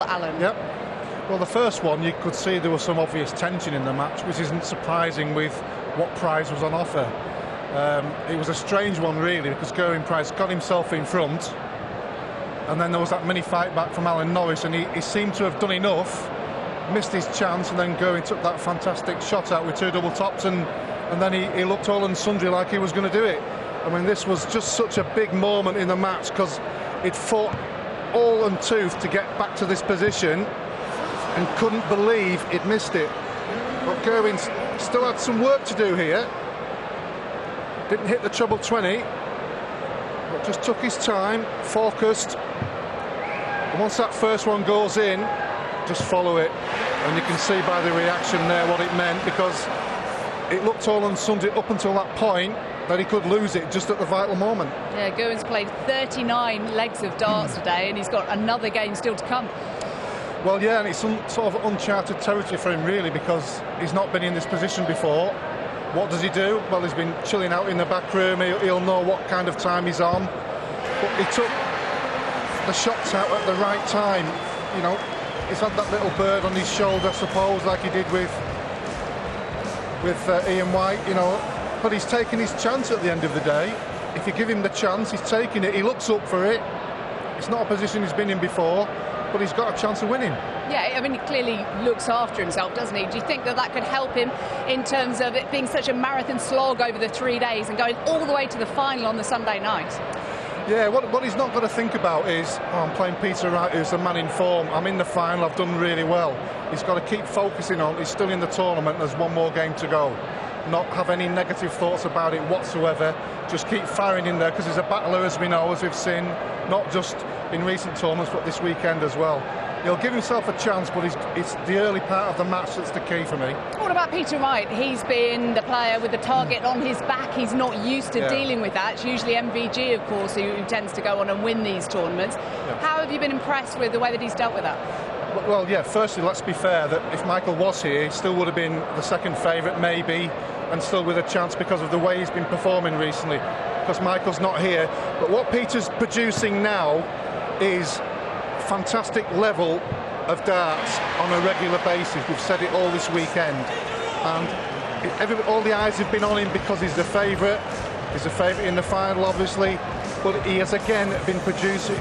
Alan. Yep. Well, the first one, you could see there was some obvious tension in the match, which isn't surprising with what prize was on offer. It was a strange one, really, because Gerwyn Price got himself in front, and then there was that mini fight back from Alan Norris, and he seemed to have done enough, missed his chance, and then Gerwyn took that fantastic shot out with two double tops, and then he looked all and sundry like he was going to do it. I mean, this was just such a big moment in the match, because it fought all and tooth to get back to this position and couldn't believe it missed it. But Gerwyn still had some work to do here. Didn't hit the treble 20, but just took his time, focused. And once that first one goes in, just follow it. And you can see by the reaction there what it meant, because it looked all and sundry up until that point that he could lose it just at the vital moment. Yeah, Gerwyn's played 39 legs of darts today, and he's got another game still to come. Well, yeah, and it's some sort of uncharted territory for him, really, because he's not been in this position before. What does he do? Well, he's been chilling out in the back room. He'll know what kind of time he's on. But he took the shots out at the right time. You know, he's had that little bird on his shoulder, I suppose, like he did with Ian White, you know. But he's taken his chance at the end of the day. If you give him the chance, he's taking it. He looks up for it. It's not a position he's been in before, but he's got a chance of winning. Yeah, I mean, he clearly looks after himself, doesn't he? Do you think that could help him in terms of it being such a marathon slog over the 3 days and going all the way to the final on the Sunday night? Yeah, what he's not got to think about is, I'm playing Peter Wright, who's the man in form. I'm in the final, I've done really well. He's got to keep focusing on, he's still in the tournament, there's one more game to go. Not have any negative thoughts about it whatsoever. Just keep firing in there, because he's a battler, as we know, as we've seen, not just in recent tournaments, but this weekend as well. He'll give himself a chance, but it's the early part of the match that's the key for me. What about Peter Wright? He's been the player with the target on his back. He's not used to dealing with that. It's usually MVG, of course, who tends to go on and win these tournaments. Yeah. How have you been impressed with the way that he's dealt with that? Well, yeah, firstly, let's be fair, that if Michael was here, he still would have been the second favourite, maybe, and still with a chance because of the way he's been performing recently, because Michael's not here. But what Peter's producing now is fantastic level of darts on a regular basis. We've said it all this weekend, and all the eyes have been on him because he's the favourite. He's a favourite in the final, obviously, but he has again been producing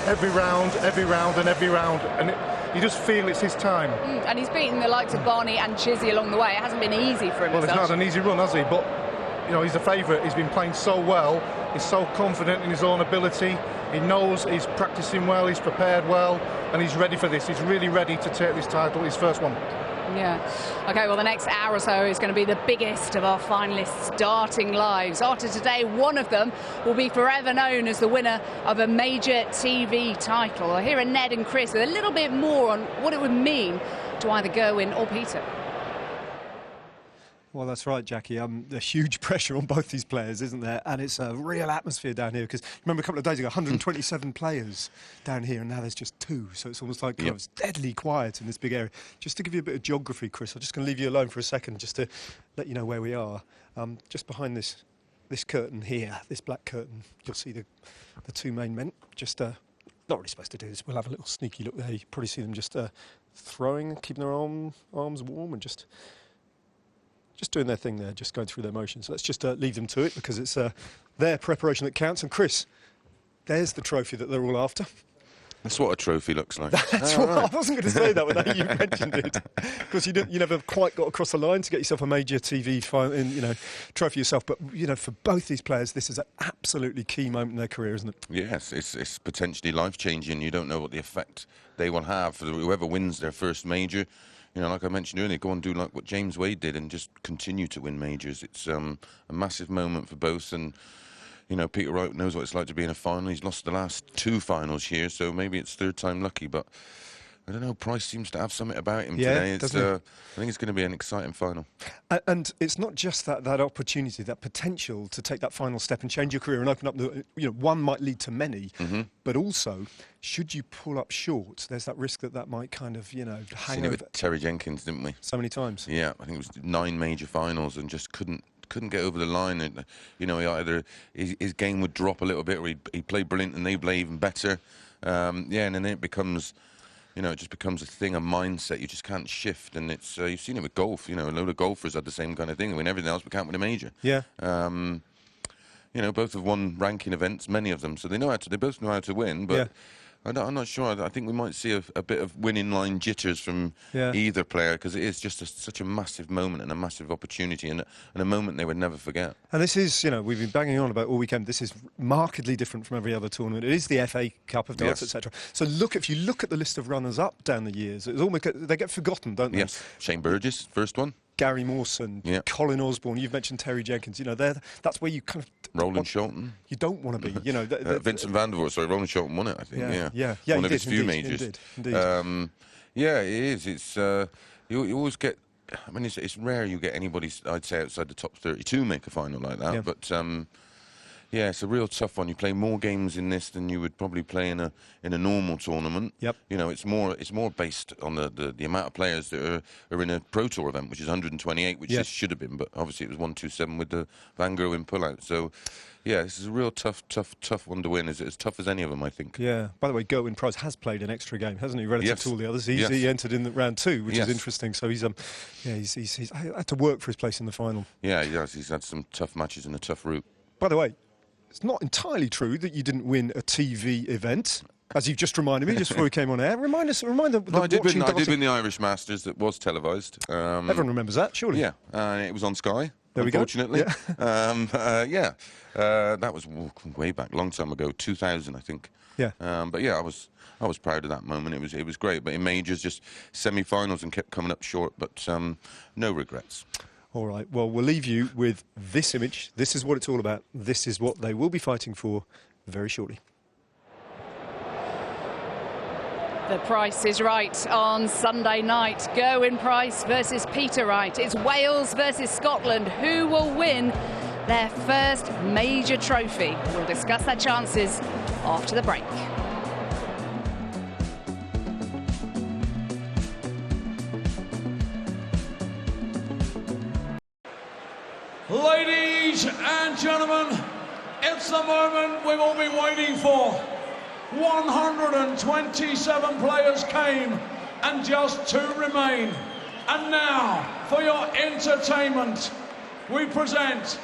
every round, and you just feel it's his time. And he's beaten the likes of Barney and Chizzy along the way. It hasn't been easy for him. Well, it's not an easy run, has he? But you know, he's a favourite. He's been playing so well. He's so confident in his own ability. He knows he's practicing well, he's prepared well, and he's ready for this. He's really ready to take this title, his first one. Yeah. OK, well, the next hour or so is going to be the biggest of our finalists' darting lives. After today, one of them will be forever known as the winner of a major TV title. Here are Ned and Chris with a little bit more on what it would mean to either Gerwyn or Peter. Well, that's right, Jackie. There's huge pressure on both these players, isn't there? And it's a real atmosphere down here, because remember a couple of days ago, 127 players down here, and now there's just 2. So it's almost like it's deadly quiet in this big area. Just to give you a bit of geography, Chris, I'm just going to leave you alone for a second, just to let you know where we are. Just behind this curtain here, this black curtain, you'll see the 2 main men. Just not really supposed to do this. We'll have a little sneaky look there. You can probably see them just throwing, keeping their arms warm, and just doing their thing there, just going through their motions. So let's just leave them to it, because it's their preparation that counts. And Chris, there's the trophy that they're all after. That's what a trophy looks like. That's what I wasn't going to say that without you mentioned it, because you never quite got across the line to get yourself a major TV trophy yourself. But for both these players, this is an absolutely key moment in their career, isn't it? Yes, it's potentially life-changing. You don't know what the effect they will have for whoever wins their first major. You know, like I mentioned earlier, go and do like what James Wade did and just continue to win majors. It's a massive moment for both, and Peter Wright knows what it's like to be in a final. He's lost the last 2 finals here, so maybe it's third time lucky, but I don't know, Price seems to have something about him today. I think it's going to be an exciting final. And it's not just that opportunity, that potential to take that final step and change your career and open up one might lead to many, but also, should you pull up short, there's that risk that might kind of, hang Seen it with Terry Jenkins, didn't we? So many times. Yeah, I think it was 9 major finals and just couldn't get over the line. And, either his game would drop a little bit, or he'd play brilliant and they'd play even better. And then it becomes you know, it just becomes a thing, a mindset you just can't shift. And it's you've seen it with golf. You know, a load of golfers had the same kind of thing. They win everything else, but can't win a major. Yeah. You know, both have won ranking events, many of them, so they know how to. They both know how to win, but. Yeah. I'm not sure. I think we might see a bit of winning line jitters from either player, because it is just such a massive moment and a massive opportunity, and a moment they would never forget. And this is, you know, we've been banging on about all weekend. This is markedly different from every other tournament. It is the FA Cup of darts, etc. So if you look at the list of runners-up down the years, it's almost, they get forgotten, don't they? Yes. Shane Burgess, first one. Gary Mawson, Colin Osborne. You've mentioned Terry Jenkins. You know, that's where you kind of Roland Shelton. You don't want to be. You know, Vincent van der Voort. Sorry, Roland Shelton won it. I think. Yeah. One of his few majors. Indeed. Yeah, it is. It's you always get. I mean, it's rare you get anybody, I'd say, outside the top 32 make a final like that. Yeah. But yeah, it's a real tough one. You play more games in this than you would probably play in a normal tournament. Yep. You know, it's more based on the amount of players that are in a Pro Tour event, which is 128, which this should have been, but obviously it was 127 with the Van Gerwen pullout. So, yeah, this is a real tough one to win. It's as tough as any of them, I think. Yeah. By the way, Gerwyn Price has played an extra game, hasn't he, relative to all the others? He entered in round 2, which is interesting. So he's had to work for his place in the final. Yeah, he has. He's had some tough matches and a tough route. By the way, it's not entirely true that you didn't win a TV event, as you've just reminded me just before we came on air. Remind them. No, I did win the Irish Masters that was televised. Everyone remembers that, surely. Yeah, it was on Sky. There we go. Unfortunately, that was way back, long time ago, 2000, I think. Yeah. But yeah, I was proud of that moment. It was great. But in majors, just semi-finals and kept coming up short. But no regrets. All right, well, we'll leave you with this image. This is what it's all about. This is what they will be fighting for very shortly. The Price is Right on Sunday night. Gerwyn Price versus Peter Wright. It's Wales versus Scotland. Who will win their first major trophy? We'll discuss their chances after the break. Ladies and gentlemen, it's the moment we've all been waiting for. 127 players came and just 2 remain. And now, for your entertainment, we present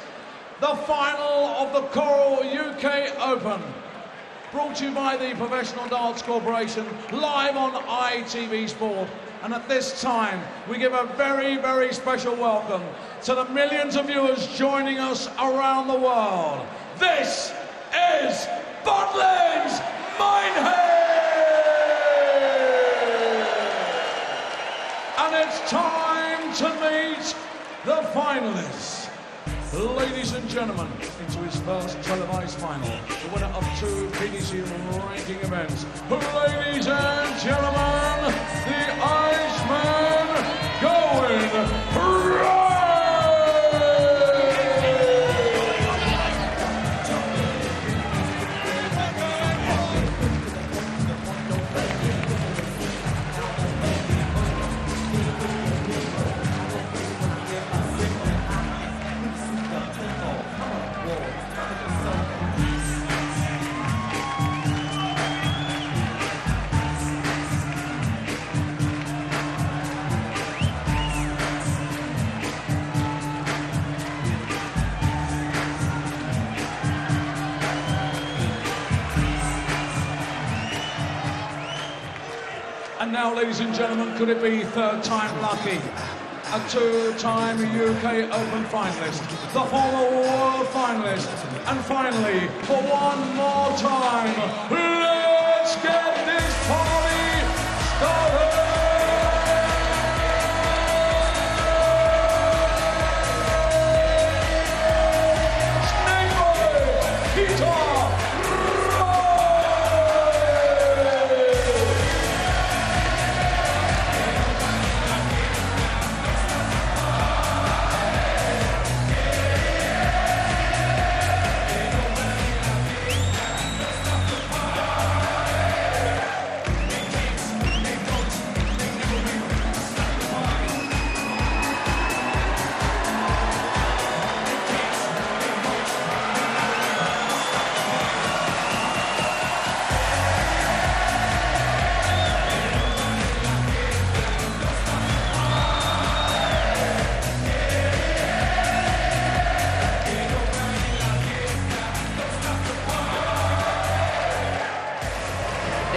the final of the Coral UK Open. Brought to you by the Professional Darts Corporation, live on ITV Sport. And at this time, we give a very, very special welcome to the millions of viewers joining us around the world. This is Butlins Minehead! And it's time to meet the finalists. Ladies and gentlemen, into his first televised final, the winner of 2 PDC ranking events. Ladies and gentlemen, the Irishman, Gerwyn Price! And now, ladies and gentlemen, could it be 3rd time lucky? A 2-time UK Open finalist, the former world finalist, and finally, for one more time, let's get this party started!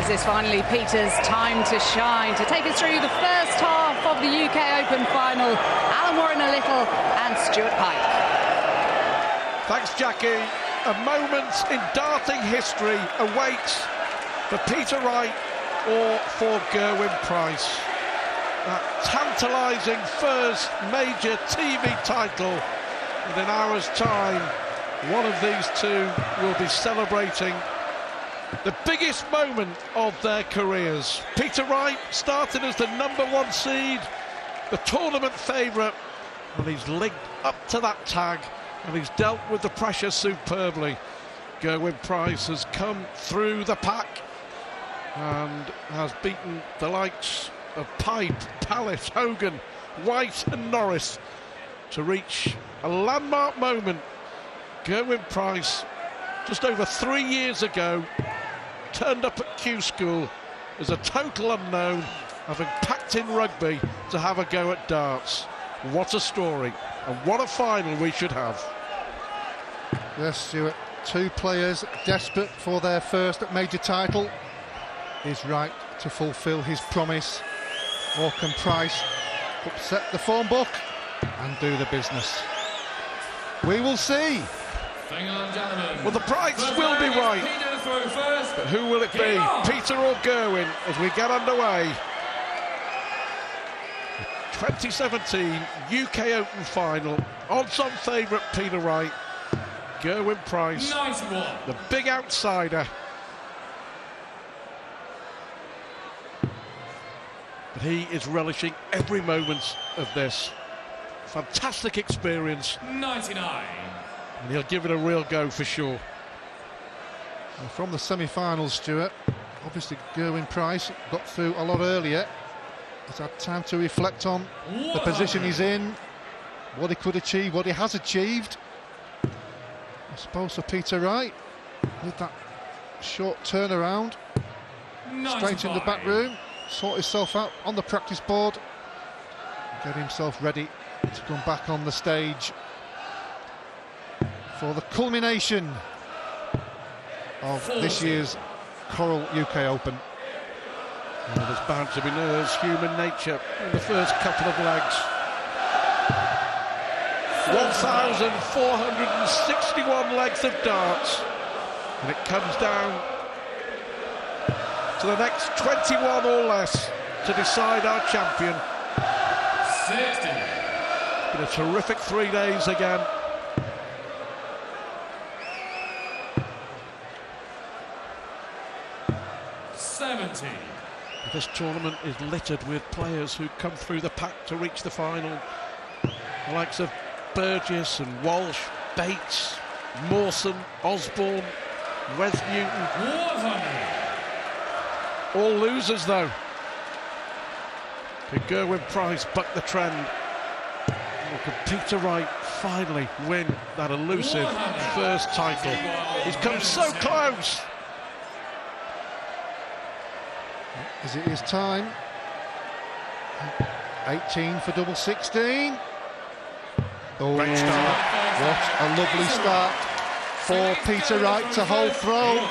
Is this finally Peter's time to shine? To take us through the first half of the UK Open final, Alan Warren-Little and Stuart Pike. Thanks, Jackie. A moment in darting history awaits for Peter Wright or for Gerwyn Price. That tantalising first major TV title in an hour's time. One of these two will be celebrating the biggest moment of their careers. Peter Wright started as the #1 seed, the tournament favourite, and he's linked up to that tag, and he's dealt with the pressure superbly. Gerwyn Price has come through the pack and has beaten the likes of Pipe, Pallet, Hogan, White and Norris to reach a landmark moment. Gerwyn Price, just over 3 years ago, turned up at Q School as a total unknown, having packed in rugby to have a go at darts. What a story, and what a final we should have. Yes, Stuart, two players desperate for their first major title. Is Wright to fulfil his promise, or can Price upset the form book and do the business? We will see. Well, the prize will be right, but who will it be, Peter or Gerwyn, as we get underway? 2017 UK Open final, odds-on favourite Peter Wright, Gerwyn Price, 91. The big outsider. But he is relishing every moment of this. Fantastic experience. 99. And he'll give it a real go for sure. And from the semi-finals, Stuart, obviously Gerwyn Price got through a lot earlier. He's had time to reflect on the position he's in, what he could achieve, what he has achieved. I suppose for Peter Wright, with that short turnaround, 95. Straight in the back room, sort himself out on the practice board, get himself ready to come back on the stage for the culmination of this year's Coral UK Open. Well, there's bound to be nerves, human nature in the first couple of legs. 1,461 legs of darts, and it comes down to the next 21 or less to decide our champion. 60. Been a terrific 3 days again. This tournament is littered with players who come through the pack to reach the final. The likes of Burgess and Walsh, Bates, Mawson, Osborne, Wes Newton. 100. All losers though. Could Gerwyn Price buck the trend? Or could Peter Wright finally win that elusive first title? He's come so close. Is it his time? 18 for double 16. Oh, great start. What a lovely start for Peter Wright to hold throne.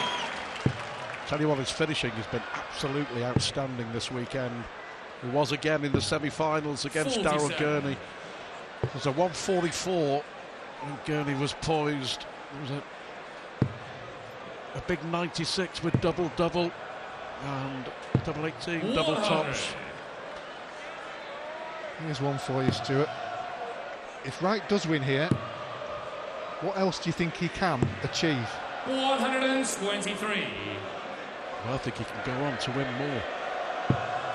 Tell you what, his finishing has been absolutely outstanding this weekend. He was again in the semi-finals against Darryl Gurney. It was a 144 and Gurney was poised. It was a big 96 with double-double and double 18, double tops. Here's one for you, Stuart. If Wright does win here, what else do you think he can achieve? 123. Well, I think he can go on to win more.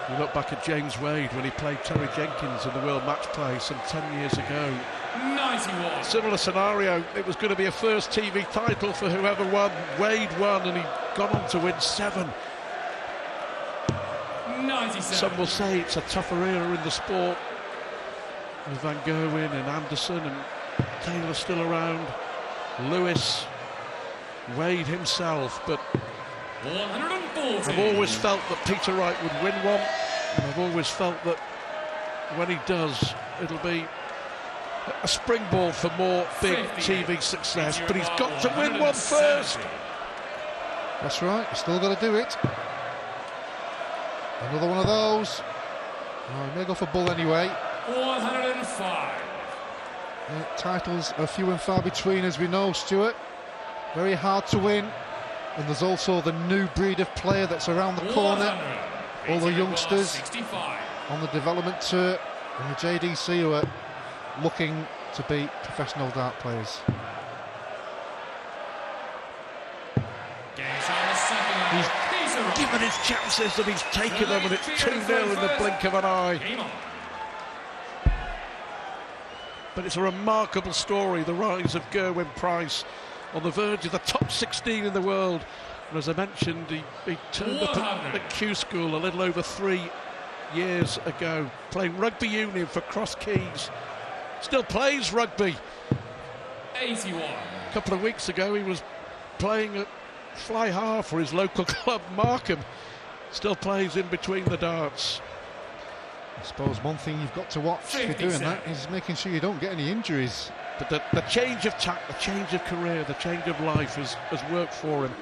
You look back at James Wade when he played Terry Jenkins in the World Match Play some 10 years ago. 91. Similar scenario, it was going to be a first TV title for whoever won. Wade won and he got on to win 7. 97. Some will say it's a tougher era in the sport with Van Gerwen and Anderson and Taylor still around, Lewis, Wade himself, but 140. I've always felt that Peter Wright would win one, and I've always felt that when he does, it'll be a springboard for more big TV success, but he's got to win one first. That's right, he's still got to do it. Another one of those. Oh, he may go for bull anyway. 105. Titles are few and far between, as we know, Stuart. Very hard to win. And there's also the new breed of player that's around the corner. All the youngsters 65. on the development tour and the JDC who are looking to be professional dart players. He's given his chances and he's taken them, and it's 2-0 in the blink of an eye. But it's a remarkable story, the rise of Gerwyn Price, on the verge of the top 16 in the world. And as I mentioned, he turned up at Q School a little over 3 years ago, playing rugby union for Cross Keys. Still plays rugby. 81. A couple of weeks ago he was playing at fly half for his local club Markham. Still plays in between the darts. I suppose one thing you've got to watch for doing that is making sure you don't get any injuries. But the change of tack, the change of career, the change of life has worked for him.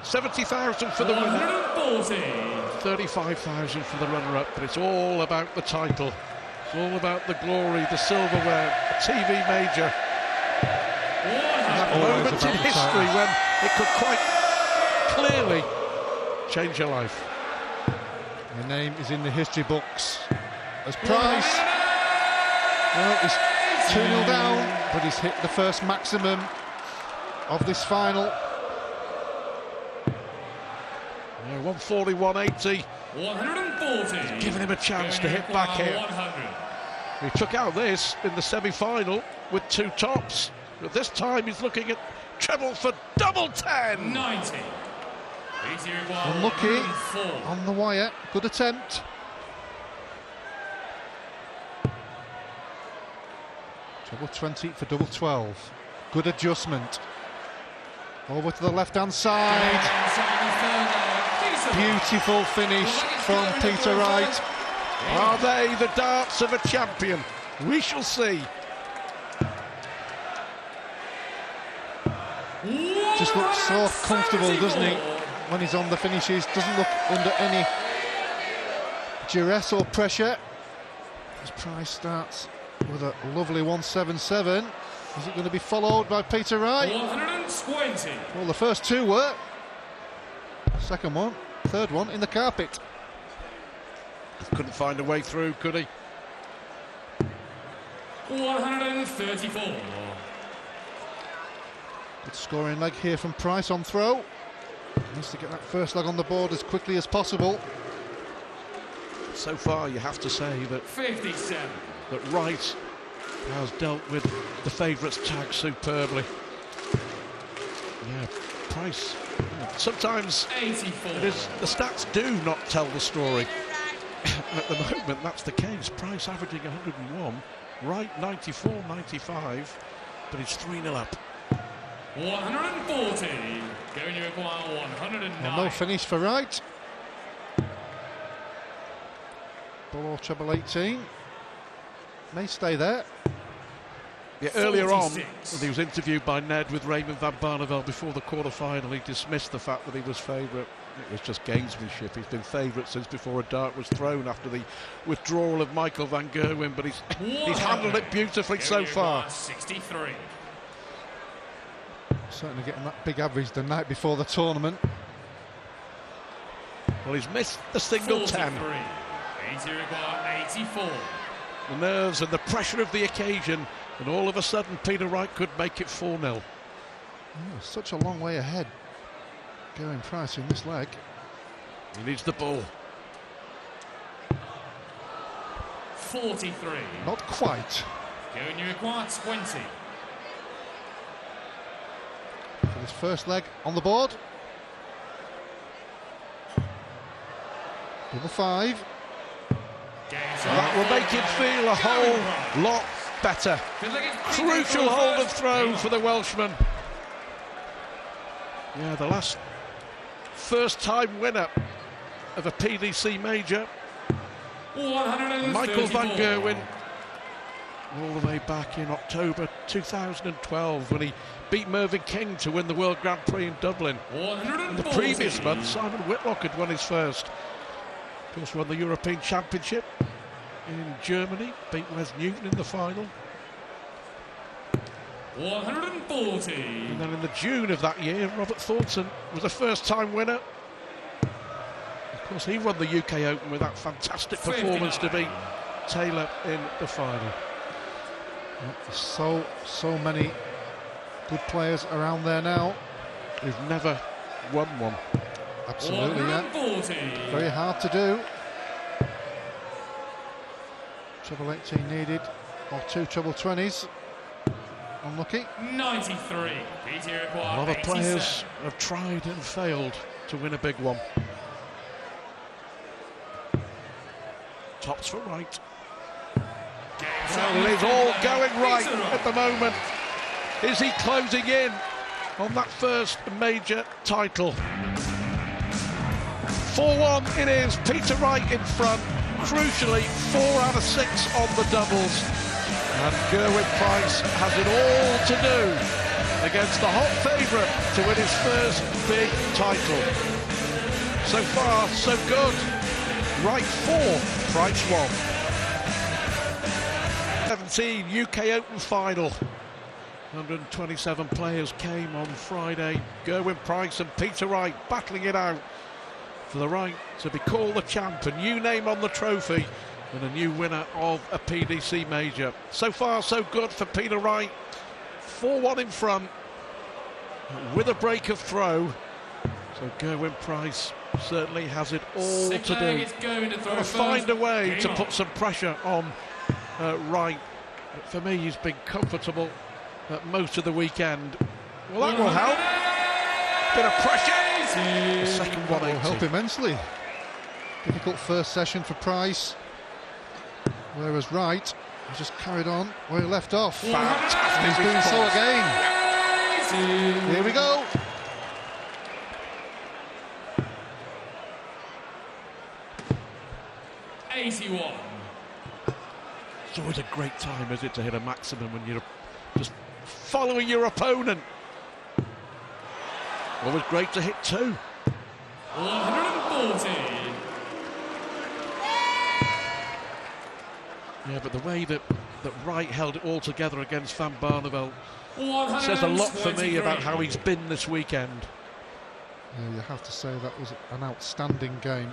70,000 for the winner, 35,000 for the runner-up, but it's all about the title. It's all about the glory, the silverware, a TV major. That moment in history when it could quite clearly change your life. Your name is in the history books as Price. Well, he's 2-0 down, but he's hit the first maximum of this final. 140, 180. 140. Giving him a chance to hit back here. 100. He took out this in the semi-final with 2 tops, but this time he's looking at treble for double 10. 90. Unlucky on the wire. Good attempt. Treble 20 for double 12. Good adjustment. Over to the left-hand side. Beautiful finish from Peter Wright. Are they the darts of a champion? We shall see. Just looks so comfortable, doesn't he, when he's on the finishes? Doesn't look under any duress or pressure. As Price starts with a lovely 177. Is it going to be followed by Peter Wright? 120. Well, the first 2 were. Second one, third one in the carpet. Couldn't find a way through, could he? 134. Good scoring leg here from Price on throw. Needs to get that first leg on the board as quickly as possible. So far, you have to say that 57. that Wright has dealt with the favourites tag superbly. Yeah, Price. Sometimes 84. it is, the stats do not tell the story. At the moment, that's the case. Price averaging 101, Wright 94, 95, but he's 3-0 up. 140. Going to require 109. Well, no finish for Wright. Below treble 18. May stay there. Yeah, earlier on, 46. when he was interviewed by Ned with Raymond van Barneveld before the quarter-final, he dismissed the fact that he was favourite. It was just gamesmanship. He's been favourite since before a dart was thrown after the withdrawal of Michael van Gerwen, but he's handled it beautifully so far. 63. Certainly getting that big average the night before the tournament. Well, he's missed the single 10. 84. The nerves and the pressure of the occasion, and all of a sudden Peter Wright could make it 4-0. Oh, such a long way ahead. Gerwyn Price in this leg. He needs the ball. 43. Not quite. Going to require 20. For this first leg on the board. Double 5. That will make him feel a whole lot better. Crucial hold of throw for the Welshman. Yeah, the last first-time winner of a PDC major, Michael van Gerwen, all the way back in October 2012 when he beat Mervyn King to win the World Grand Prix in Dublin. In the previous month, Simon Whitlock had won his first. Of course, won the European Championship in Germany, beat Wes Newton in the final. 140. And then in the June of that year, Robert Thornton was a first-time winner. Of course, he won the UK Open with that fantastic performance to beat Taylor in the final. So many good players around there now who've never won one. Absolutely, yeah. Very hard to do. Treble 18 needed, or 2 treble 20s. Unlucky. 93. A lot of players have tried and failed to win a big one. Tops for Wright. Well, it is all going right at the moment. Is he closing in on that first major title? 4-1 it is. Peter Wright in front. Crucially, 4 out of 6 on the doubles. And Gerwyn Price has it all to do against the hot favourite to win his first big title. So far, so good. Wright 4, Price 1. 17 UK Open final. 127 players came on Friday. Gerwyn Price and Peter Wright battling it out for the right to be called the champ, a new name on the trophy and a new winner of a PDC major. So far so good for Peter Wright. 4-1 in front with a break of throw. So Gerwyn Price certainly has it all to do. To find a way to put some pressure on Wright. But for me, he's been comfortable most of the weekend. Well, that will help. Bit of pressure. The second one will help immensely. Difficult first session for Price. Whereas Wright has just carried on where he left off. Fantastic. He's doing so again. Here we go. It's always a great time, is it, to hit a maximum when you're just following your opponent. Always great to hit 2. 140. Yeah, but the way that Wright held it all together against Van Barneveld says a lot for me about how he's been this weekend. Yeah, you have to say that was an outstanding game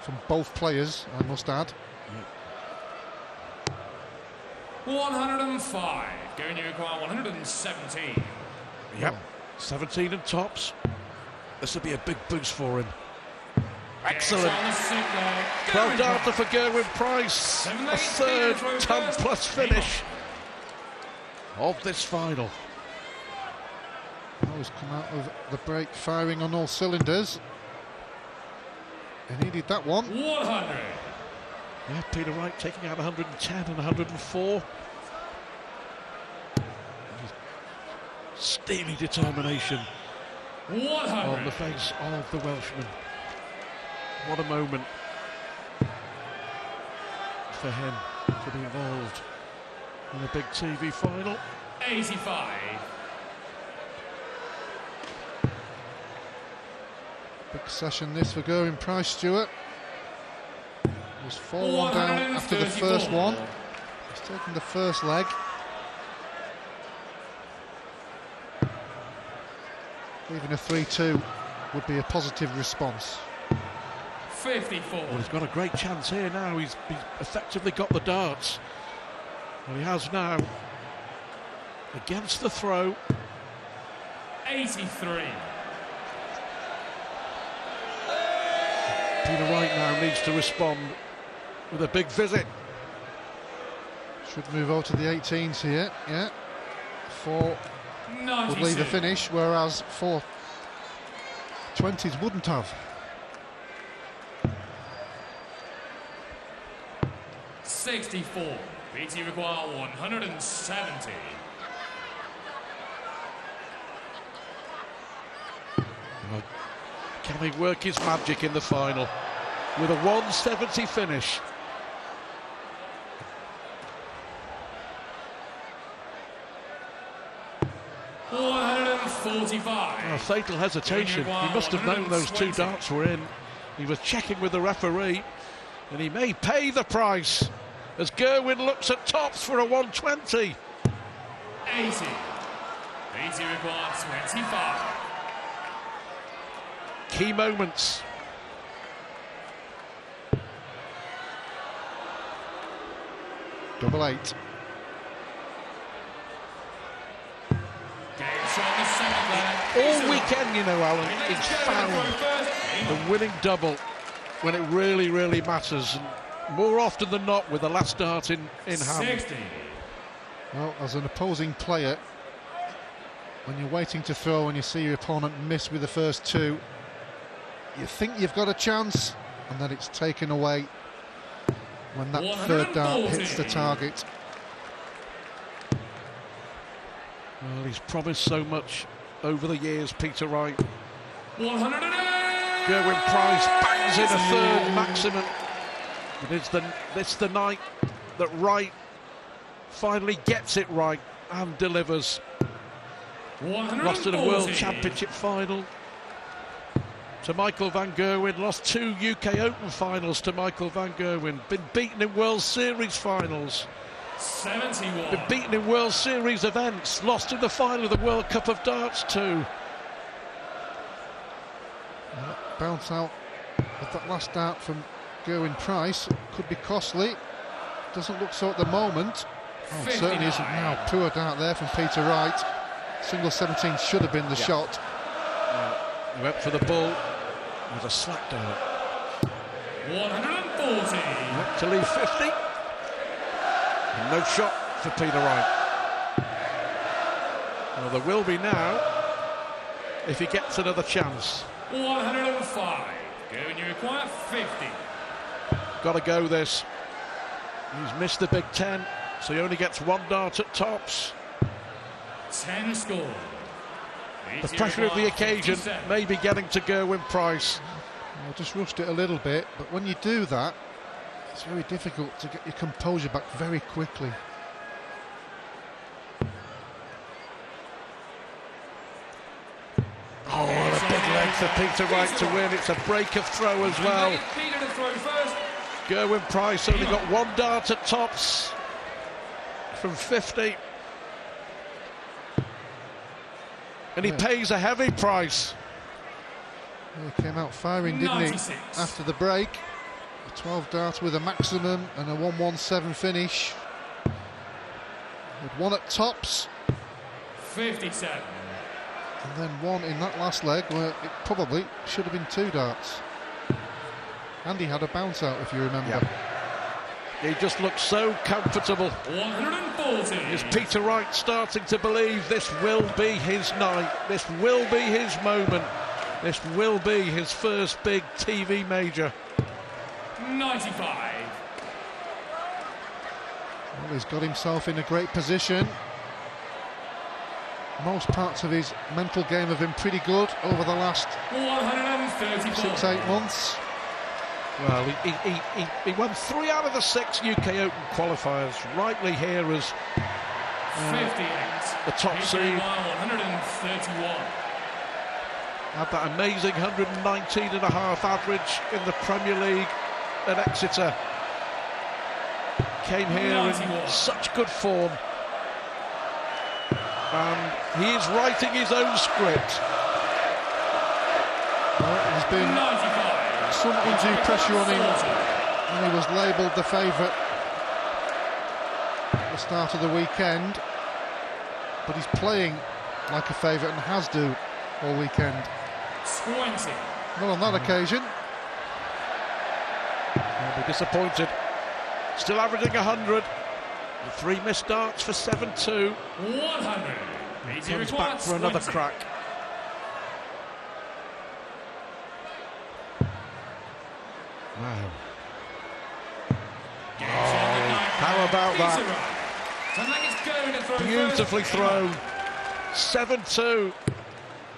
from both players, I must add. Yep. 105. Going to require 117. Yep, 17 and tops. This will be a big boost for him. Excellent. Well done for Gerwyn Price. A third ton plus finish of this final. Always come out of the break firing on all cylinders. He needed that one. 100. Yeah, Peter Wright taking out 110 and 104. Steely determination 100. on the face of the Welshman. What a moment for him to be involved in a big TV final. 85. Big session this for Gerwyn Price, Stuart. He was 4-1 down after the first one. He's taken the first leg. Even a 3-2 would be a positive response. 54. Well, he's got a great chance here now. He's effectively got the darts. Well, he has now against the throw. 83. Peter Wright now needs to respond with a big visit. Should move over to the 18s here, yeah. 4 96. would leave the finish, whereas 4 20s wouldn't have. 64. BT require 170. Well, can he work his magic in the final with a 170 finish? Fatal hesitation. He must have known those 2 darts were in. He was checking with the referee. And he may pay the price as Gerwin looks at tops for a 120. 80. Beatty required 25. Key moments. Double 8. All weekend, you know, Alan, he's found the winning double when it really, really matters. And more often than not with the last dart in hand. 60. Well, as an opposing player, when you're waiting to throw and you see your opponent miss with the first two, you think you've got a chance, and then it's taken away when that third dart hits the target. Well, he's promised so much over the years, Peter Wright. 108. Gerwin Price bangs in a third maximum. It's the night that Wright finally gets it right and delivers. Lost in a World Championship final to Michael van Gerwen, lost 2 UK Open finals to Michael van Gerwen, been beaten in World Series finals, 71. been beaten in World Series events, lost in the final of the World Cup of Darts too. Bounce out with that last dart from Gerwin Price could be costly. Doesn't look so at the moment. Oh, it certainly isn't now. Poor dart there from Peter Wright. Single 17 should have been the shot. He went for the ball. It was a slack dart. 140. Went to leave 50. And no shot for Peter Wright. Well, there will be now if he gets another chance. 105. Going, you require 50. Got to go this. He's missed the Big Ten, so he only gets 1 dart at tops. 10 score. The pressure of the occasion may be getting to Gerwin Price. I just rushed it a little bit, but when you do that, it's very difficult to get your composure back very quickly. Oh, what a big leg for Peter Wright to win. It's a break of throw as well. Peter to throw first. Gerwin Price only got 1 dart at tops from 50. And he pays a heavy price. He came out firing, didn't 96. he, after the break? A 12 dart with a maximum and a 117 finish. With 1 at tops. 57. And then 1 in that last leg where it probably should have been 2 darts. And he had a bounce out, if you remember. He just looks so comfortable. 140. Is Peter Wright starting to believe this will be his night? This will be his moment. This will be his first big TV major. 95. Well, he's got himself in a great position. Most parts of his mental game have been pretty good over the last 134. 6-8 months. Well, he won 3 out of the 6 UK Open qualifiers. Rightly here as 58. the top seed. 131. Had that amazing 119.5 average in the Premier League at Exeter. Came here 91. in such good form. And he is writing his own script. Well, there's been 95. some undue pressure on him when he was labelled the favourite at the start of the weekend, but he's playing like a favourite and has do all weekend. 20. Not on that occasion. I'll be disappointed. Still averaging 100. The 3 missed darts for 7-2. 100. Easy Comes required back for another 20. crack. Wow. How about that? Beautifully thrown. 7-2.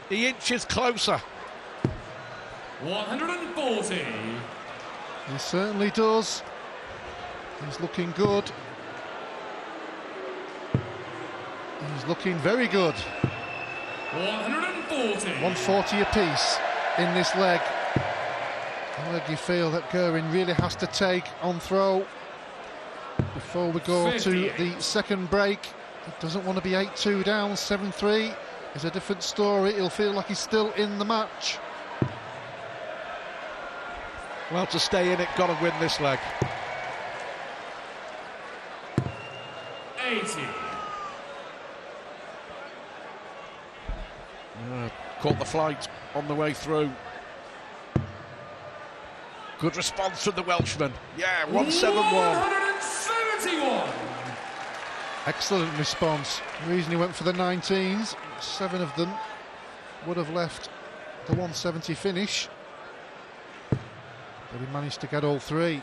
He inches closer. 140. He certainly does. He's looking good. He's looking very good. 140. 140 apiece in this leg. Where do you feel that Gerwin really has to take on throw before we go to the second break? He doesn't want to be 8-2 down. 7-3 is a different story. He'll feel like he's still in the match. Well, to stay in it, got to win this leg. 80. Caught the flight on the way through. Good response from the Welshman. Yeah, 171. 171. Excellent response. The reason he went for the 19s, 7 of them would have left the 170 finish. But he managed to get all 3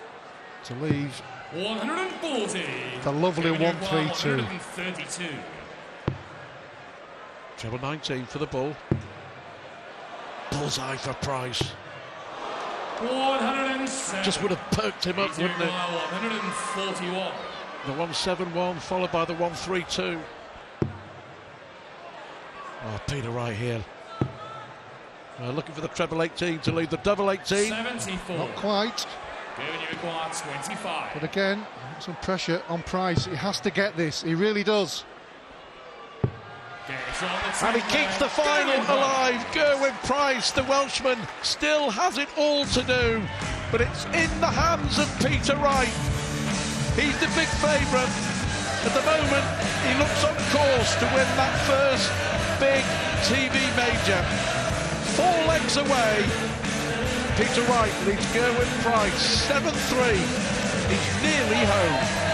to leave 140. the lovely 132. 132. Treble 19 for the bull. Bullseye for Price. 107. Just would have perked him up, wouldn't it? 141. The 171 followed by the 132. Oh, Peter Wright here. Looking for the treble 18 to lead the double 18. 74. Not quite. Giving you required 25. But again, some pressure on Price. He has to get this. He really does. And he keeps the final alive. Gerwin Price, the Welshman, still has it all to do. But it's in the hands of Peter Wright. He's the big favourite. At the moment, he looks on course to win that first big TV major. 4 legs away. Peter Wright leads Gerwin Price 7-3. He's nearly home.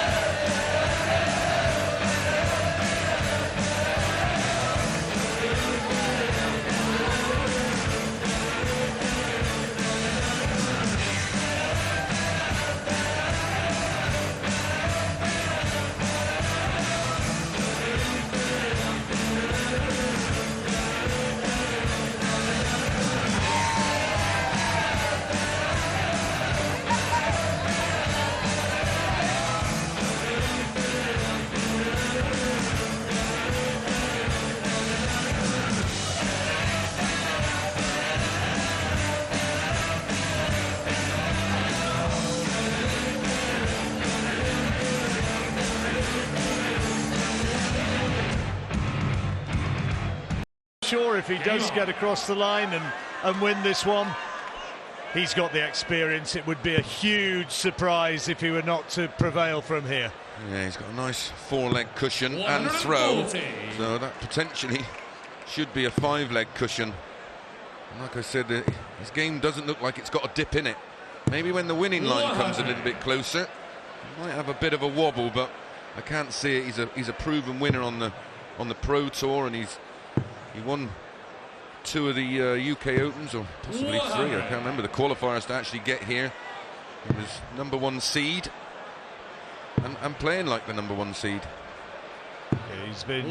Sure, if he does get across the line and win this one, he's got the experience. It would be a huge surprise if he were not to prevail from here. Yeah, he's got a nice 4-leg cushion and throw, so that potentially should be a 5-leg cushion. And like I said, his game doesn't look like it's got a dip in it. Maybe when the winning line comes a little bit closer, he might have a bit of a wobble, but I can't see it. He's a proven winner on the Pro Tour, and he won 2 of the UK Opens, or possibly 3. I can't remember the qualifiers to actually get here. He was #1 seed and playing like the #1 seed. Yeah, he's been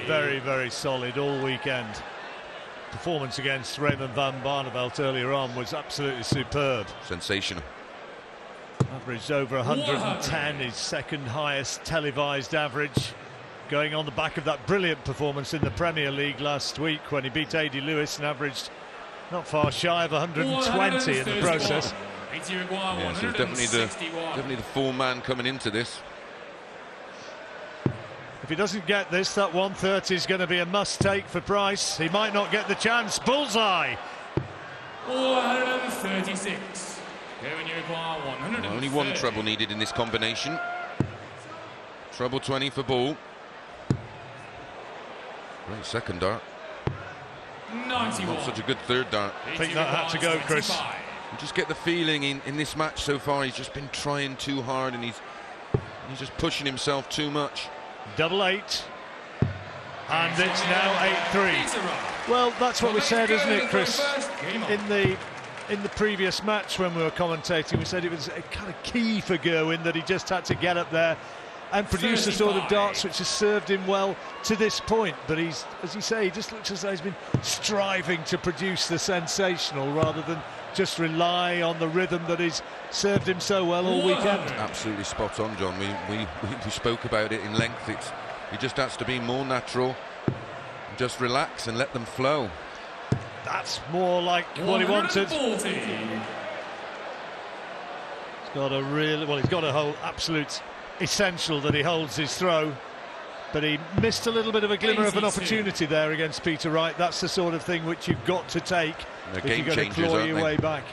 very, very solid all weekend. Performance against Raymond van Barneveld earlier on was absolutely superb. Sensational. Averaged over 110, his second highest televised average, going on the back of that brilliant performance in the Premier League last week when he beat Adi Lewis and averaged not far shy of 120 in the process. Yeah, so definitely the full man coming into this. If he doesn't get this, that 130 is going to be a must-take for Price. He might not get the chance. Bullseye! 136. Only 1 treble needed in this combination. Treble 20 for Bull. Great second dart. 91. Not such a good third dart. I think that had to go, Chris. You just get the feeling in this match so far he's just been trying too hard, and he's just pushing himself too much. Double 8. And it's now 8-3. Well, that's what we said, isn't it, Chris? In the previous match when we were commentating, we said it was kind of key for Gerwin that he just had to get up there and produce the sort of darts which has served him well to this point. But he's, as you say, he just looks as though he's been striving to produce the sensational rather than just rely on the rhythm that he's served him so well all weekend. Absolutely spot on, John. We spoke about it in length. He just has to be more natural, just relax and let them flow. That's more like what he wanted. 140. got a he's got a whole absolute essential that he holds his throw, but he missed a little bit of a glimmer of an opportunity there against Peter Wright. That's the sort of thing which you've got to take if you're going to claw your way back.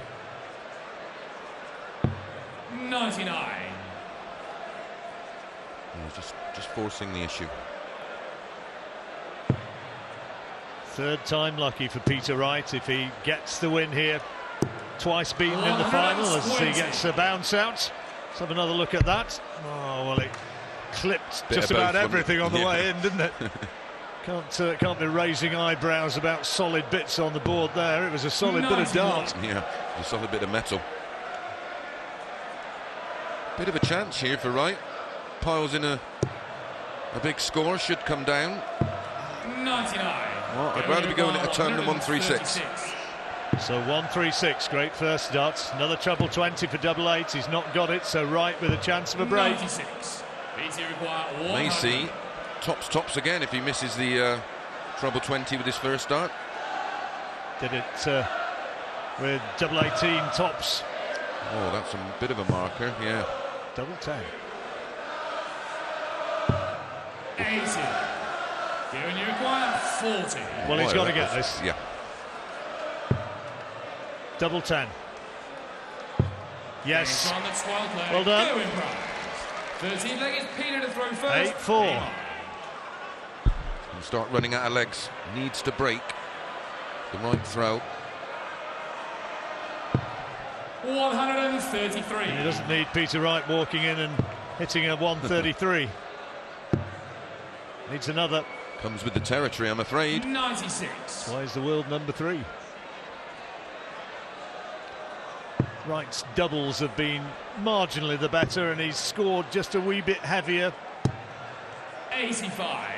99. Just forcing the issue. Third time lucky for Peter Wright if he gets the win here. Twice beaten in the final as he gets a bounce out. Let's have another look at that. Oh, well, it clipped just about everything on the way in, didn't it? Can't be raising eyebrows about solid bits on the board there. It was a solid bit of dart. Yeah, a solid bit of metal. Bit of a chance here for Wright. Piles in a big score, should come down. 99. Well, I'd rather be going at a ton than 136. So 136, great first dart. Another treble 20 for double eight. He's not got it, so Wright with a chance of a break. 96. Macy tops again if he misses the treble 20 with his first dart. Did it with double 18 tops. Oh, that's a bit of a marker, yeah. Double 10. 80. Given you require 40. Well, he's got to get this. Yeah. Double 10. Yes. Well done. 13 leg is Peter to throw first. 8-4. Start running out of legs. Needs to break. The right throw. 133. He doesn't need Peter Wright walking in and hitting a 133. Needs another. Comes with the territory, I'm afraid. 96. Why is the world number 3? Wright's doubles have been marginally the better, and he's scored just a wee bit heavier. 85.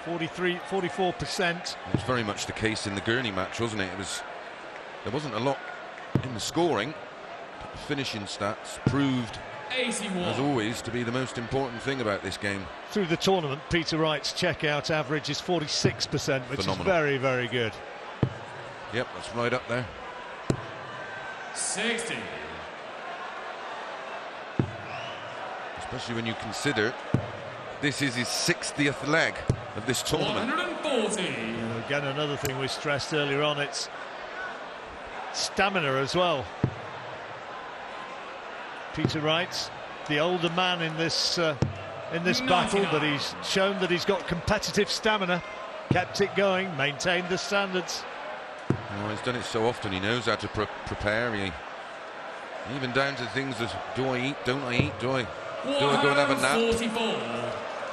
44%. It was very much the case in the Gurney match, wasn't it? There wasn't a lot in the scoring, but the finishing stats proved, 81. as always, to be the most important thing about this game. Through the tournament, Peter Wright's checkout average is 46%, which Phenomenal. is very, very good. Yep, that's right up there. 60. Especially when you consider this is his 60th leg of this tournament. 140. And again, another thing we stressed earlier on, it's stamina as well. Peter Wright, the older man in this battle, but he's shown that he's got competitive stamina, kept it going, maintained the standards. Well, he's done it so often, he knows how to prepare. Even down to things as, do I eat, don't I eat, do I go and have a nap? 144.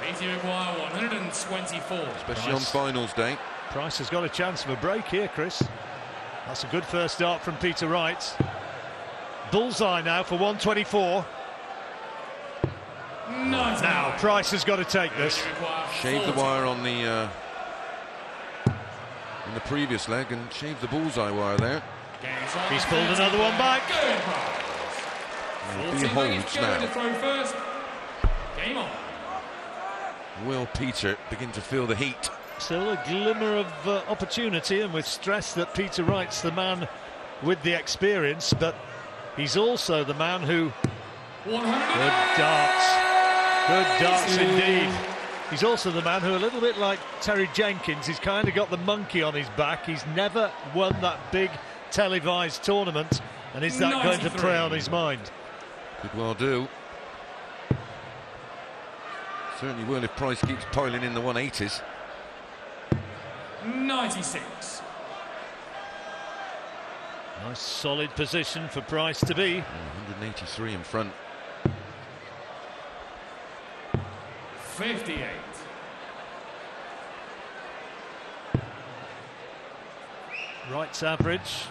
Peter require 124. Especially on finals day. Price has got a chance of a break here, Chris. That's a good first start from Peter Wright. Bullseye now for 124. Now Price has got to take this. Shave the wire on the in the previous leg and shave the bullseye wire there. He's pulled another one back. He holds now. Game on. Will Peter begin to feel the heat? Still a glimmer of opportunity, and with stress that Peter Wright's the man with the experience, but he's also the man who... Good darts indeed. He's also the man who, a little bit like Terry Jenkins, he's kind of got the monkey on his back. He's never won that big televised tournament, and is that 93. Going to prey on his mind? Could well do. Certainly will if Price keeps piling in the 180s. 96. Nice solid position for Price to be. 183 in front. 58. Wright's average,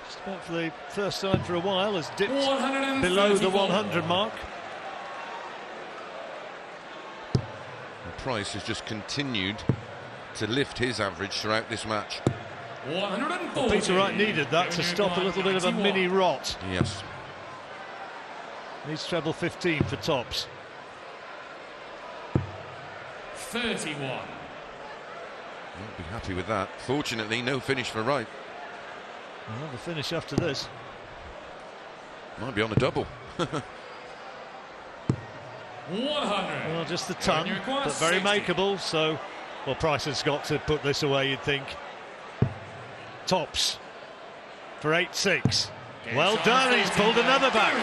just about for the first time for a while, has dipped below the 100 mark. And Price has just continued to lift his average throughout this match. 140. Peter Wright needed that to stop a little bit of a mini rot. Yes. Needs treble 15 for tops. 31. Won't be happy with that. Fortunately, no finish for Wright. Well, the finish after this. Might be on a double. 100. Well, just the ton, but very makeable. So, well, Price has got to put this away, you'd think. Tops for 8-6. Well done, he's pulled another back.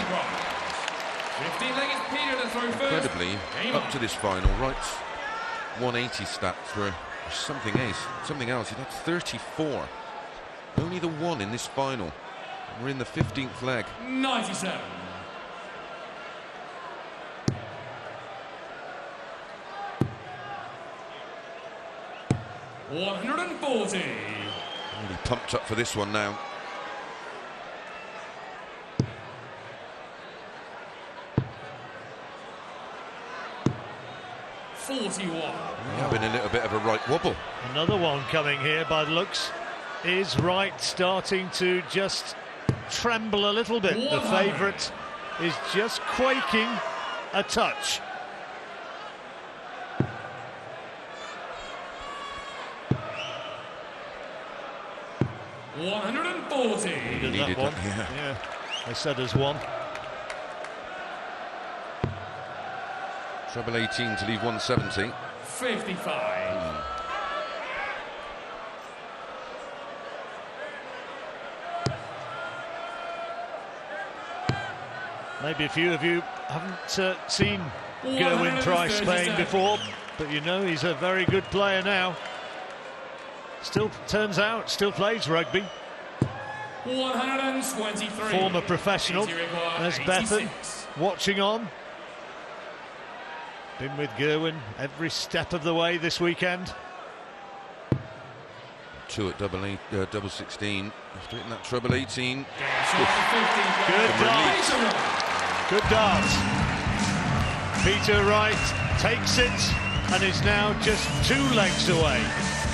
15 leg is Peter to throw first. Incredibly, up to this final, Wright's 180 stats were something else. He had 34. Only the one in this final. We're in the 15th leg. 97. $140. Really pumped up for this one now. Having a little bit of a right wobble. Another one coming here by the looks. Is Wright starting to just tremble a little bit? The favourite is just quaking a touch. $140. Needed that one. Yeah, they said as one. Treble 18 to leave 170. 55. Maybe a few of you haven't seen Gerwyn Price playing before, but you know he's a very good player now. Still turns out, still plays rugby. 123. Former professional. There's Bethan watching on. Been with Gerwyn every step of the way this weekend. 2 at double 16. After hitting that treble 18. Good dance. Good dance. Peter Wright takes it and is now just 2 legs away.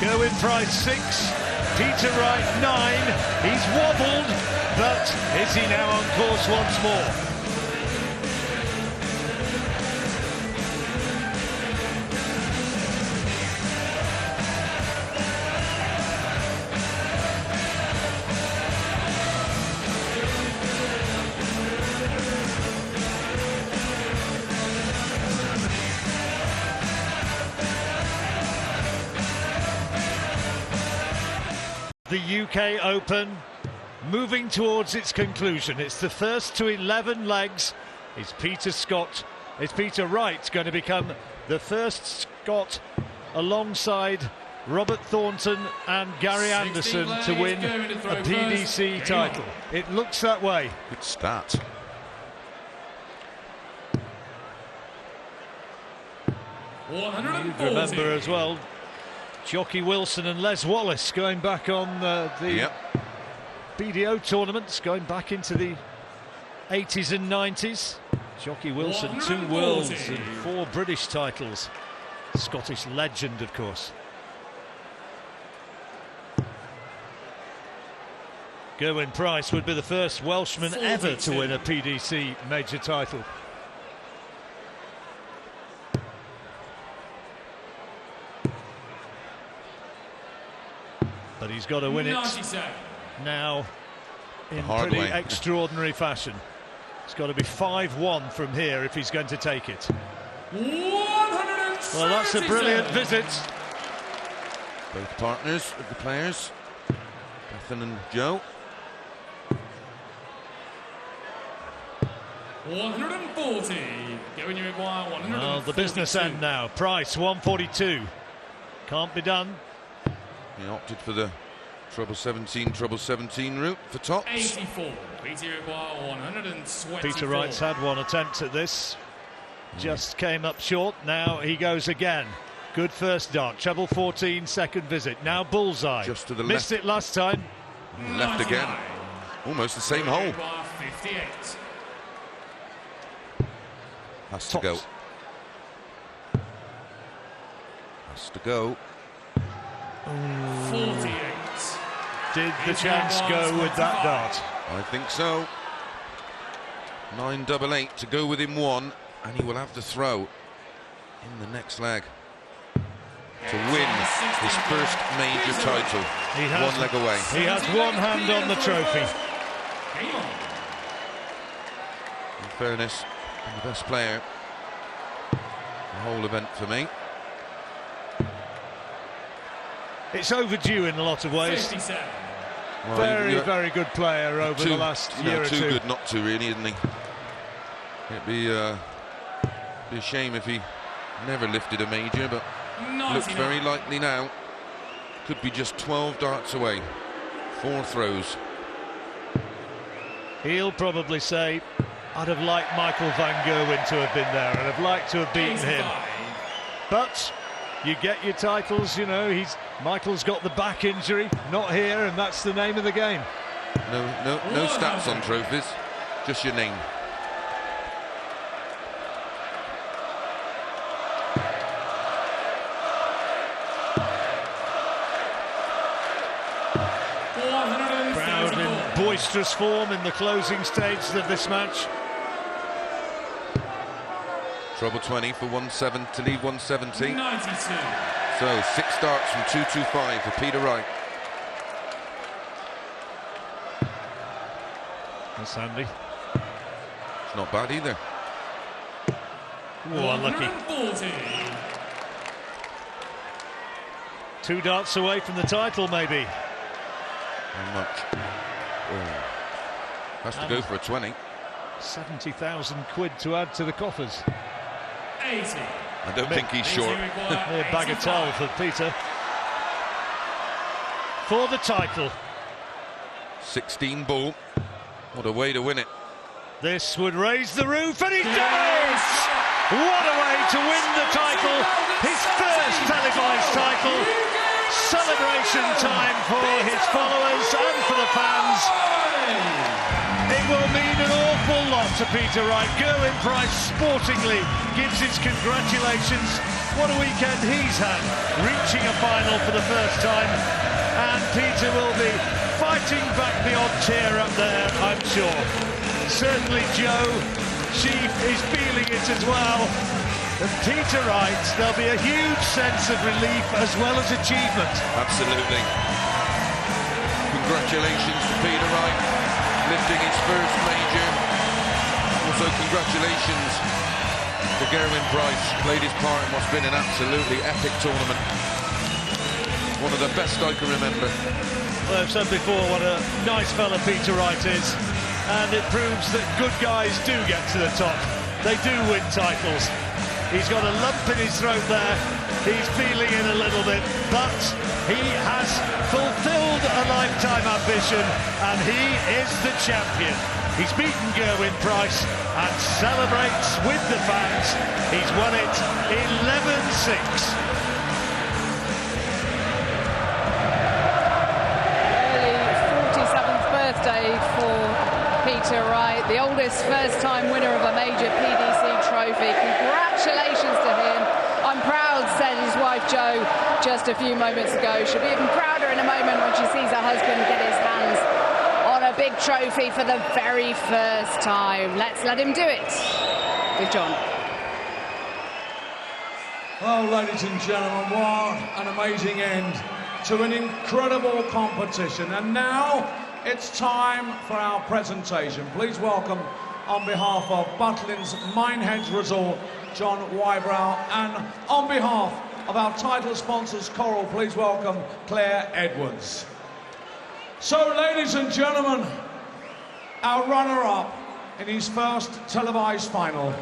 Gerwyn Price 6, Peter Wright 9. He's wobbled, but is he now on course once more? The UK Open moving towards its conclusion. It's the first to 11 legs. Is Peter Wright going to become the first Scot alongside Robert Thornton and Gary Anderson to win a PDC title? It looks that way. Good start. You remember as well, Jockey Wilson and Les Wallace going back on the BDO tournaments, going back into the 80s and 90s. Jockey Wilson, 2 worlds and 4 British titles. Scottish legend, of course. Gerwyn Price would be the first Welshman ever to win a PDC major title. But he's got to win it now in pretty extraordinary fashion. It's got to be 5-1 from here if he's going to take it. Well, that's a brilliant visit. Both partners of the players, Bethan and Joe. 140. Going you require 142. Well, the business end now. Price 142. Can't be done. He opted for the treble 17 route for tops. 84. Peter require 124. Peter Wright's had one attempt at this. Just came up short. Now he goes again. Good first dart. Treble 14, second visit. Now bullseye. Just to the Missed left. it last time. Left again. Almost the same hole. 58. Has to go. Has to go. 48. Did the chance go with that dart? I think so. 9-8 to go within 1, and he will have the throw in the next leg to win his first major title. He has 1 leg away. He has one hand on the trophy. In fairness, the best player the whole event for me. It's overdue in a lot of ways. 57. Well, Very good player over the last year or two. Too good not to, really, isn't he? It'd be a shame if he never lifted a major, but 99. looks very likely now. Could be just 12 darts away. 4 throws. He'll probably say, I'd have liked Michael van Gerwen to have been there. I'd have liked to have beaten him. But you get your titles, you know. Michael's got the back injury, not here, and that's the name of the game. No stats on trophies, just your name. Crowd in boisterous form in the closing stages of this match. Treble 20 for 170 to leave 170. 92. So 6 darts from 225 for Peter Wright. That's handy. It's not bad either. Oh, unlucky. 140. 2 darts away from the title, maybe. How much? Oh. Has to go for a 20. 70,000 quid to add to the coffers. 80. I don't think he's short. A bagatelle for Peter. For the title. 16 ball. What a way to win it. This would raise the roof, and he does! What a way to win the title. His first televised title. Celebration time for his followers and for the fans. It will mean an awful lot to Peter Wright. Gerwyn Price sportingly gives his congratulations. What a weekend he's had, reaching a final for the first time. And Peter will be fighting back the odd cheer up there, I'm sure. Certainly Jo, she is feeling it as well. And Peter Wright, there'll be a huge sense of relief as well as achievement. Absolutely. Congratulations to Peter Wright, lifting his first major. Also congratulations to Gerwyn Price, played his part in what's been an absolutely epic tournament. One of the best I can remember. Well, I've said before what a nice fella Peter Wright is, and it proves that good guys do get to the top. They do win titles. He's got a lump in his throat there. He's feeling it a little bit, but he has fulfilled a lifetime ambition, and he is the champion. He's beaten Gerwyn Price and celebrates with the fans. He's won it 11-6. Birthday for Peter Wright, the oldest first-time winner of a major PDC trophy. Congratulations to him. I'm proud, said his wife Jo just a few moments ago. She'll be even prouder in a moment when she sees her husband get his hands on a big trophy for the very first time. Let's let him do it with John. Well, ladies and gentlemen, what an amazing end to an incredible competition. And now it's time for our presentation. Please welcome, on behalf of Butlins Mineheads Resort, John Wybrow, and on behalf of our title sponsors, Coral, please welcome Claire Edwards. So, ladies and gentlemen, our runner-up in his first televised final,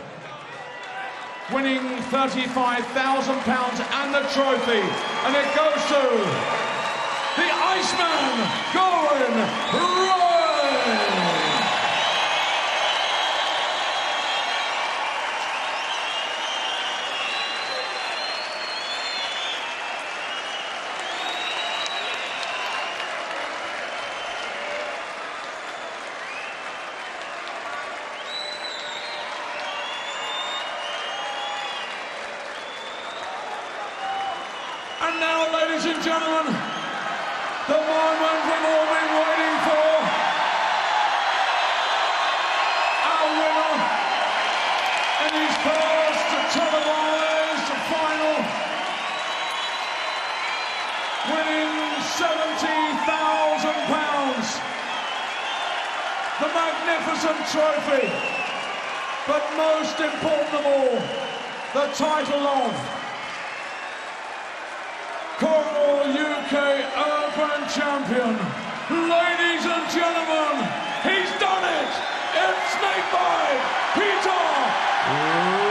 winning £35,000 and the trophy, and it goes to the Iceman, Gerwyn Price! And now, ladies and gentlemen, the moment we've all been waiting for. Our winner in his first televised final, winning £70,000. The magnificent trophy, but most important of all, the title of Coral UK Open Champion. Ladies and gentlemen, he's done it! It's snakebite Peter Wright!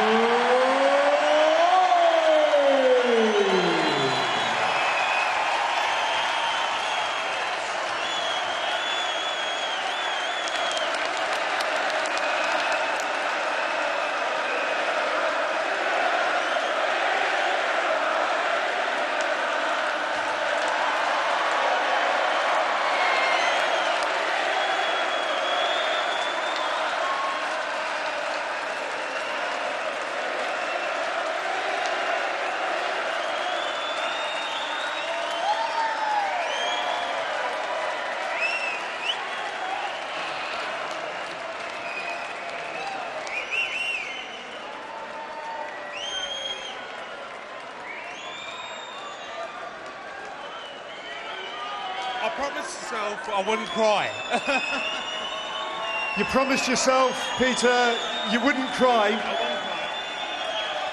I promised myself I wouldn't cry. You promised yourself, Peter, you wouldn't cry. I wouldn't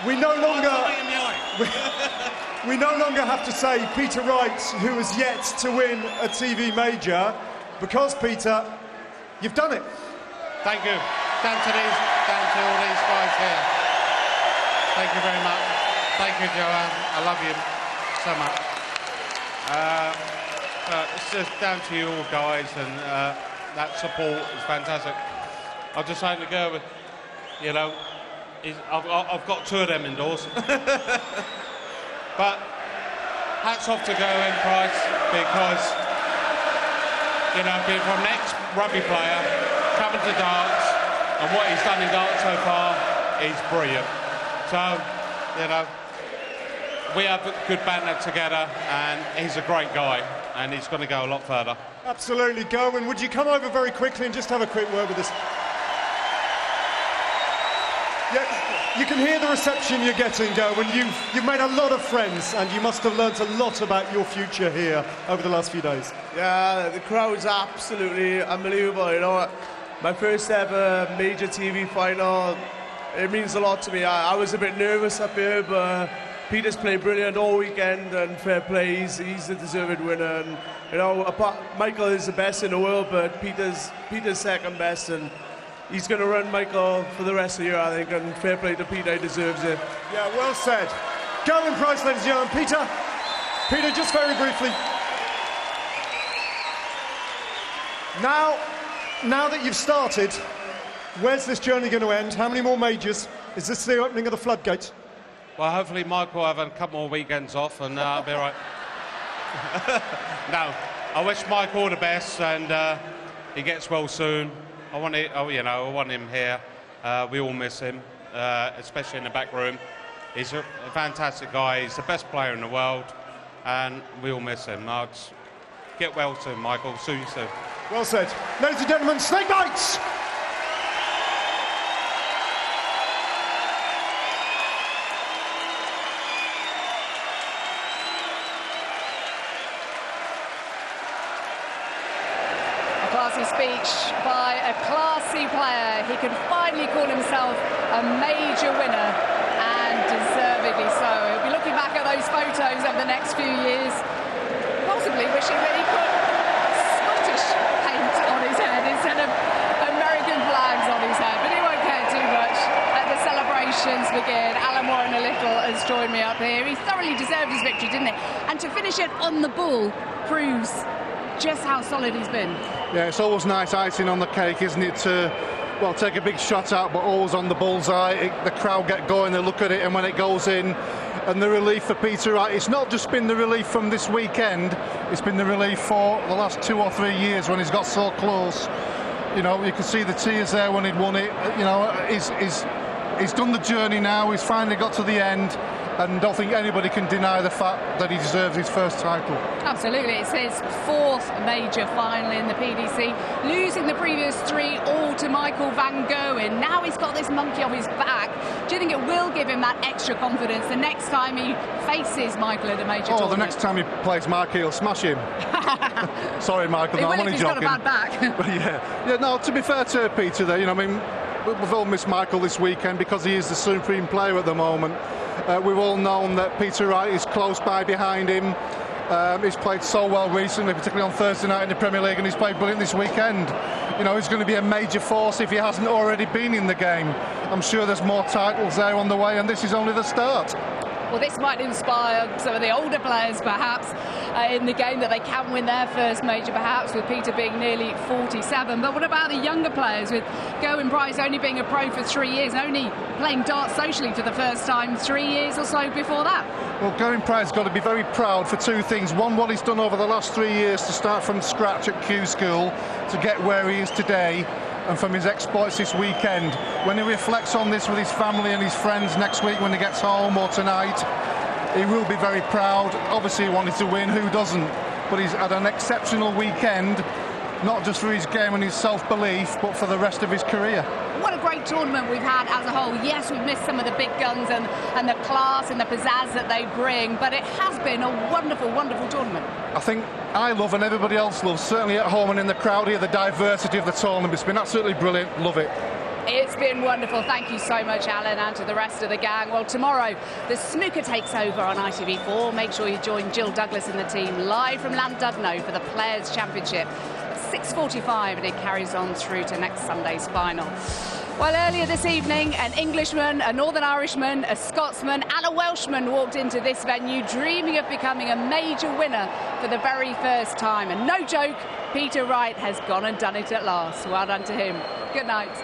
cry. We no longer... Something in my eye. We no longer have to say Peter Wright, who has yet to win a TV major, because, Peter, you've done it. Thank you. Down to all these guys here. Thank you very much. Thank you, Joanne. I love you so much. It's just down to you all guys, and that support is fantastic. I'll just say to Gerwin, you know, I've got two of them indoors. But hats off to Gerwin Price, because, you know, being from an ex-rugby player, coming to darts, and what he's done in darts so far is brilliant. So, you know, we have a good banter together, and he's a great guy, and he's going to go a lot further. Absolutely. Gerwin, would you come over very quickly and just have a quick word with us? Yeah, you can hear the reception you're getting, Gerwin. You've made a lot of friends, and you must have learnt a lot about your future here over the last few days. Yeah, the crowd's absolutely unbelievable. You know, my first ever major TV final, it means a lot to me. I was a bit nervous up here, but Peter's played brilliant all weekend, and fair play, he's the deserved winner. And you know, Michael is the best in the world, but Peter's second best, and he's going to run Michael for the rest of the year, I think. And fair play to Peter, he deserves it. Yeah, well said. Gerwin Price, ladies and gentlemen. Peter, just very briefly. Now that you've started, where's this journey going to end? How many more majors? Is this the opening of the floodgates? Well, hopefully Michael will have a couple more weekends off, and I'll be all right. No, I wish Mike all the best, and he gets well soon. I want him here. We all miss him, especially in the back room. He's a fantastic guy. He's the best player in the world, and we all miss him. Get well soon, Michael. Soon. Well said. Ladies and gentlemen, snake bites! Classy speech by a classy player. He can finally call himself a major winner, and deservedly so. He'll be looking back at those photos over the next few years, possibly wishing that he put Scottish paint on his head instead of American flags on his head, but he won't care too much. Let the celebrations begin. Alan Warren a little has joined me up here. He thoroughly deserved his victory, didn't he? And to finish it on the ball proves just how solid he's been. Yeah, it's always nice icing on the cake, isn't it, to, well, take a big shot out, but always on the bullseye. The crowd get going, they look at it, and when it goes in, and the relief for Peter Wright, it's not just been the relief from this weekend, it's been the relief for the last 2 or 3 years when he's got so close. You know, you could see the tears there when he'd won it. You know, he's done the journey now, he's finally got to the end, and I don't think anybody can deny the fact that he deserves his first title. Absolutely, it's his 4th major final in the PDC, losing the previous 3 all to Michael van Gerwen. Now he's got this monkey off his back. Do you think it will give him that extra confidence the next time he faces Michael at a major tournament? The next time he plays Michael, he'll smash him. Sorry, Michael, no, I'm only joking. He's got a bad back. Yeah, no, to be fair to Peter there, you know, I mean, we've all missed Michael this weekend because he is the supreme player at the moment. We've all known that Peter Wright is close by behind him. He's played so well recently, particularly on Thursday night in the Premier League, and he's played brilliant this weekend. You know, he's going to be a major force if he hasn't already been in the game. I'm sure there's more titles there on the way, and this is only the start. Well, this might inspire some of the older players, perhaps, in the game, that they can win their first major, perhaps, with Peter being nearly 47. But what about the younger players, with Gerwyn Price only being a pro for 3 years, only playing darts socially for the first time 3 years or so before that? Well, Gerwyn Price has got to be very proud for two things. One, what he's done over the last 3 years to start from scratch at Q School to get where he is today, and from his exploits this weekend. When he reflects on this with his family and his friends next week when he gets home or tonight, he will be very proud. Obviously he wanted to win, who doesn't? But he's had an exceptional weekend, not just for his game and his self-belief, but for the rest of his career. What a great tournament we've had as a whole. Yes, we've missed some of the big guns and the class and the pizzazz that they bring, but it has been a wonderful, wonderful tournament. I think I love, and everybody else loves, certainly at home and in the crowd here, the diversity of the tournament. It's been absolutely brilliant. Love it. It's been wonderful. Thank you so much, Alan, and to the rest of the gang. Well, tomorrow, the snooker takes over on ITV4. Make sure you join Jill Douglas and the team live from Llandudno for the Players' Championship. 6:45, and it carries on through to next Sunday's final. Well, earlier this evening, an Englishman, a Northern Irishman, a Scotsman and a Welshman walked into this venue dreaming of becoming a major winner for the very first time. And no joke, Peter Wright has gone and done it at last. Well done to him. Good night.